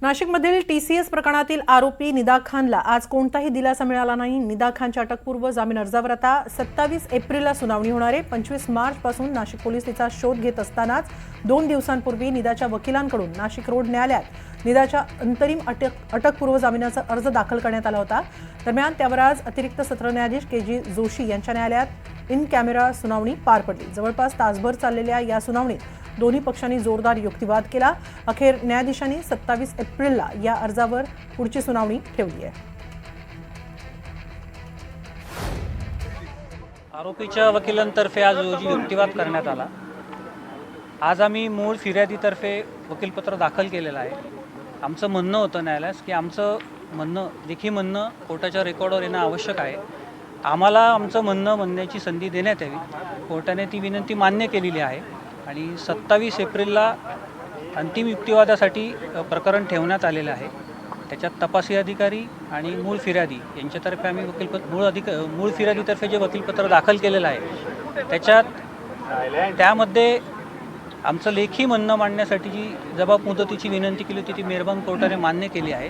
नाशिकमधील TCS प्रकरणातील आरोपी निदा खानला आज कोणताही दिलासा मिळाला नाही। निदा खानच्या अटकपूर्व जामीन अर्जावर आता 27 एप्रिलला सुनावणी होणार आहे। 25 मार्चपासून नाशिक पोलीस तिचा शोध घेत असतानाच 2 दिवसांपूर्वी निदाच्या वकिलांकडून नाशिक रोड न्यायालयात निदाच्या अंतरिम अटकपूर्व जामिनाचा अर्ज दाखल करण्यात आला होता। दरम्यान त्यावर आज अतिरिक्त सत्र न्यायाधीश KG जोशी यांच्या न्यायालयात इन कॅमेरा सुनावणी पार पडली। जवळपास तासभर चाललेल्या या सुनावणीत दोन्ही पक्षांनी जोरदार युक्तिवाद केला। अखेर न्यायाधीशांनी 27 एप्रिलला या अर्जावर पुढची सुनावणी ठेवली आहे। आरोपीच्या वकिलांतर्फे आज रोजी युक्तिवाद करण्यात आला। आज आम्ही मूळ फिर्यादीतर्फे वकीलपत्र दाखल केलेलं आहे। आमचं म्हणणं होतं न्यायालयास की आमचं म्हणणं लेखी म्हणणं कोर्टाच्या रेकॉर्डवर येणं आवश्यक आहे। आम्हाला आमचं म्हणणं म्हणण्याची संधी देण्यात यावी। कोर्टाने ती विनंती मान्य केलेली आहे आणि 27 एप्रिलला अंतिम युक्तिवादासाठी प्रकरण ठेवण्यात आलेलं आहे। त्याच्यात तपासी अधिकारी आणि मूळ फिर्यादी यांच्यातर्फे आम्ही मूळ फिर्यादीतर्फे जे वकीलपत्र दाखल केलेलं आहे त्यामध्ये आमचं लेखी म्हणणं मांडण्यासाठी जी जबाब मुदतीची विनंती केली होती ती मेहरबान कोर्टाने मान्य केली आहे।